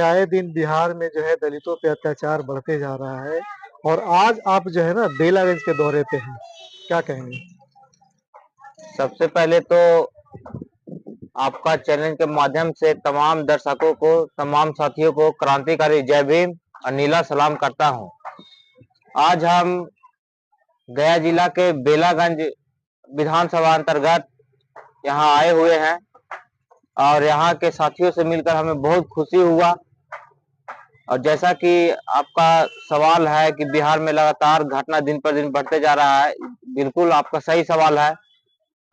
आए दिन बिहार में जो है दलितों पे अत्याचार बढ़ते जा रहा है और आज आप जो है ना बेलागंज के दौरे पे हैं, क्या कहेंगे? सबसे पहले तो आपका चैनल के माध्यम से तमाम दर्शकों को, तमाम साथियों को क्रांतिकारी जय भीम और नीला सलाम करता हूं। आज हम गया जिला के बेलागंज विधानसभा अंतर्गत यहां आए हुए हैं और यहां के साथियों से मिलकर हमें बहुत खुशी हुआ। और जैसा कि आपका सवाल है कि बिहार में लगातार घटना दिन पर दिन बढ़ते जा रहा है, बिल्कुल आपका सही सवाल है।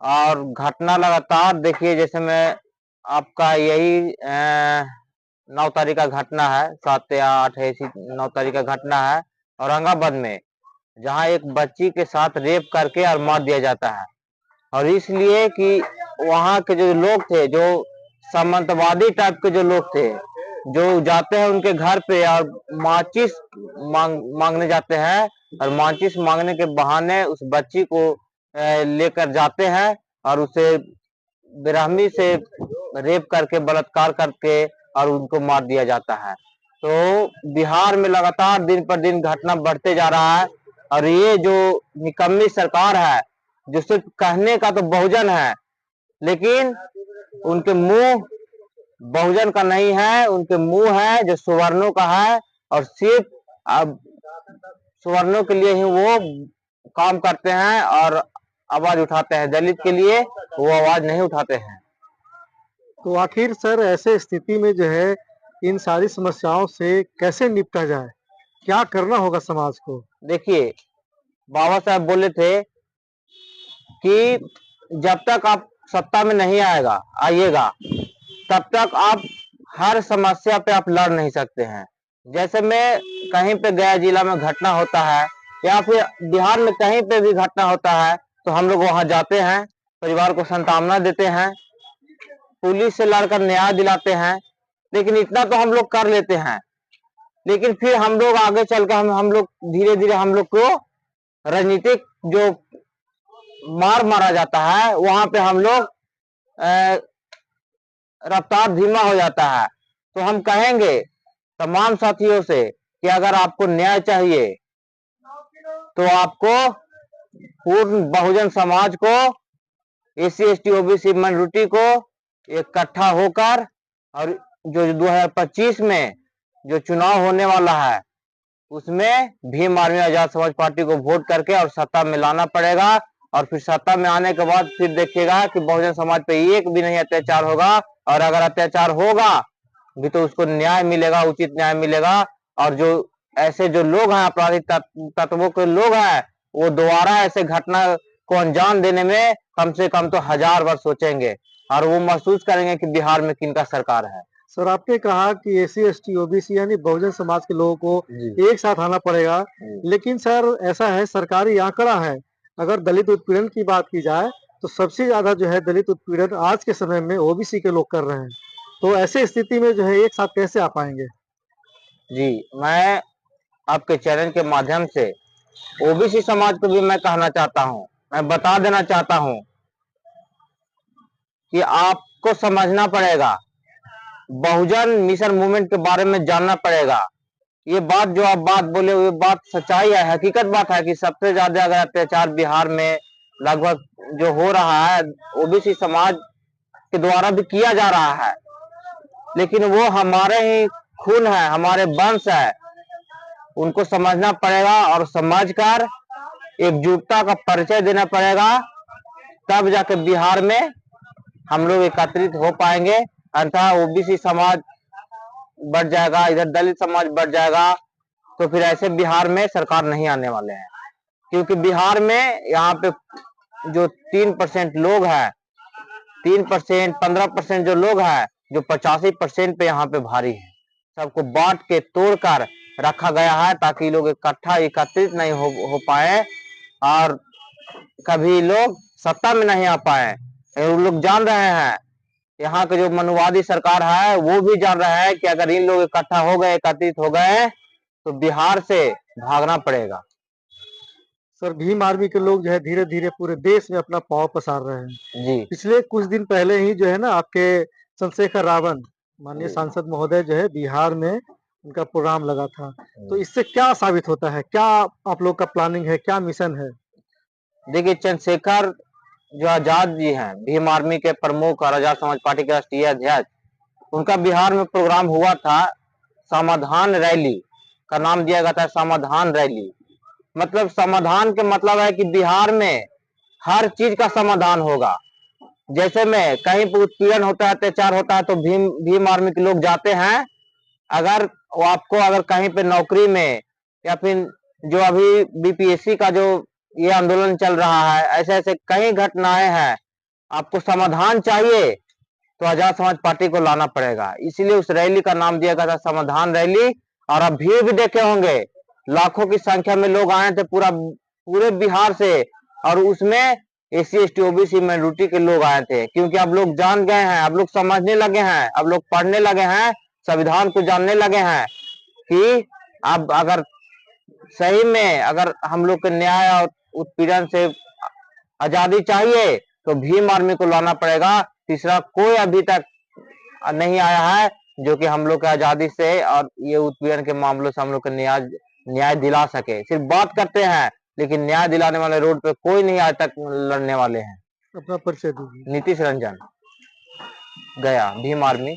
और घटना लगातार देखिए, जैसे मैं आपका यही 9 तारीख का घटना है, 7 या 8 ऐसी 9 तारीख का घटना है औरंगाबाद में, जहां एक बच्ची के साथ रेप करके और मार दिया जाता है। और इसलिए कि वहां के जो लोग थे, जो सामंतवादी टाइप के जो लोग थे, जो जाते हैं उनके घर पे और माचिस मांगने जाते हैं, और माचिस मांगने के बहाने उस बच्ची को लेकर जाते हैं और उसे बेरहमी से रेप करके, बलात्कार करके और उनको मार दिया जाता है। तो बिहार में लगातार दिन पर दिन घटना बढ़ते जा रहा है। और ये जो निकम्मी सरकार है, जो सिर्फ कहने का तो बहुजन है, लेकिन उनके मुंह बहुजन का नहीं है, उनके मुंह है जो सुवर्णों का है। और सिर्फ अब सुवर्णों के लिए ही वो काम करते हैं और आवाज उठाते हैं, दलित के लिए वो आवाज नहीं उठाते हैं। तो आखिर सर ऐसे स्थिति में जो है इन सारी समस्याओं से कैसे निपटा जाए? क्या करना होगा समाज को? देखिए, बाबा साहब बोले थे कि जब तक आप सत्ता में नहीं आइएगा, तब तक आप हर समस्या पे आप लड़ नहीं सकते हैं। जैसे मैं कहीं पे गया जिला में घटना होता है या फिर बिहार में कहीं पे भी घटना होता है, तो हम लोग वहां जाते हैं, परिवार को सांत्वना देते हैं, पुलिस से लड़कर न्याय दिलाते हैं। लेकिन इतना तो हम लोग कर लेते हैं, लेकिन फिर हम लोग आगे चलकर हम लोग धीरे धीरे हम लोग को राजनीतिक जो मारा जाता है, वहां पे हम लोग रफ्तार धीमा हो जाता है। तो हम कहेंगे तमाम साथियों से कि अगर आपको न्याय चाहिए तो आपको पूर्ण बहुजन समाज को, एससी एसटी ओबीसी माइनॉरिटी को इकट्ठा होकर, और जो 2025 में जो चुनाव होने वाला है, उसमें भीम आर्मी आजाद समाज पार्टी को वोट करके और सत्ता में लाना पड़ेगा। और फिर सत्ता में आने के बाद फिर देखिएगा कि बहुजन समाज पे एक भी नहीं अत्याचार होगा, और अगर अत्याचार होगा भी तो उसको न्याय मिलेगा, उचित न्याय मिलेगा। और जो ऐसे जो लोग हैं, आपराधिक तत्वों के लोग हैं, वो दोबारा ऐसे घटना को अंजाम देने में कम से कम तो 1000 वर्ष सोचेंगे और वो महसूस करेंगे कि बिहार में किनका सरकार है। सर आपने कहा कि एससी एसटी ओबीसी यानी बहुजन समाज के लोगों को एक साथ आना पड़ेगा, लेकिन सर ऐसा है, सरकारी आंकड़ा है, अगर दलित उत्पीड़न की बात की जाए तो सबसे ज्यादा जो है दलित उत्पीड़न आज के समय में ओबीसी के लोग कर रहे हैं। तो ऐसे स्थिति में जो है एक साथ कैसे आ पाएंगे? जी, मैं आपके चैनल के माध्यम से ओबीसी समाज को भी मैं कहना चाहता हूं, मैं बता देना चाहता हूं कि आपको समझना पड़ेगा, बहुजन मिशन मूवमेंट के बारे में जानना पड़ेगा। ये बात जो आप बात बोले, ये बात सच्चाई है, हकीकत बात है कि सबसे ज्यादा अगर अत्याचार बिहार में लगभग जो हो रहा है, ओबीसी समाज के द्वारा भी किया जा रहा है। लेकिन वो हमारे ही खून है, हमारे वंश है, उनको समझना पड़ेगा और समझकर एकजुटता का परिचय देना पड़ेगा, तब जाके बिहार में हम लोग एकत्रित हो पाएंगे। अन्यथा ओबीसी समाज बढ़ जाएगा, इधर दलित समाज बढ़ जाएगा, तो फिर ऐसे बिहार में सरकार नहीं आने वाले हैं। क्योंकि बिहार में यहाँ पे जो 3% लोग हैं, 3% 15% जो लोग हैं, जो 85% पे यहाँ पे भारी है, सबको बांट के तोड़कर रखा गया है ताकि लोग इकट्ठा एकत्रित नहीं हो पाए और कभी लोग सत्ता में नहीं आ पाए। वो लोग जान रहे हैं, यहाँ के जो मनुवादी सरकार है वो भी जान रहा है कि अगर इन लोग इकट्ठा हो गए, एकत्रित हो गए, तो बिहार से भागना पड़ेगा। सर भीम आर्मी के लोग जो है धीरे धीरे पूरे देश में अपना पांव पसार रहे हैं। जी, पिछले कुछ दिन पहले ही जो है ना आपके चंद्रशेखर रावण माननीय जी। सांसद महोदय जो है बिहार में उनका प्रोग्राम लगा था। तो इससे क्या साबित होता है? क्या आप लोग का प्लानिंग है? क्या मिशन है? देखिए, चंद्रशेखर जो आजाद जी हैं, भीम आर्मी के प्रमुख और आजाद समाज पार्टी के राष्ट्रीय अध्यक्ष, उनका बिहार में प्रोग्राम हुआ था। समाधान रैली का नाम दिया गया था, समाधान रैली। मतलब समाधान के मतलब है कि बिहार में हर चीज का समाधान होगा। जैसे में कहीं पर उत्पीड़न होता है, अत्याचार होता है, तो भीम भीम आर्मी के लोग जाते हैं। अगर वो आपको अगर कहीं पे नौकरी में या फिर जो अभी बीपीएससी का जो ये आंदोलन चल रहा है, ऐसे ऐसे कई घटनाएं हैं, आपको समाधान चाहिए तो आजाद समाज पार्टी को लाना पड़ेगा। इसीलिए उस रैली का नाम दिया गया था समाधान रैली। और अब भीड़ भी देखे होंगे, लाखों की संख्या में लोग आए थे पूरे बिहार से। और उसमें एससी एसटी ओबीसी माइनॉरिटी के लोग आए थे, क्योंकि अब लोग जान गए हैं, अब लोग समझने लगे हैं, अब लोग पढ़ने लगे हैं, संविधान को जानने लगे हैं कि अब अगर सही में अगर हम लोग के न्याय और उत्पीड़न से आजादी चाहिए तो भीम आर्मी को लाना पड़ेगा। तीसरा कोई अभी तक नहीं आया है जो कि हम लोग के आजादी से और ये उत्पीड़न के मामलों से हम लोग को न्याय दिला सके। सिर्फ बात करते हैं, लेकिन न्याय दिलाने वाले रोड पे कोई नहीं आज तक लड़ने वाले हैं। अपना परिचय दीजिए। नीतीश रंजन, गया, भीम आर्मी।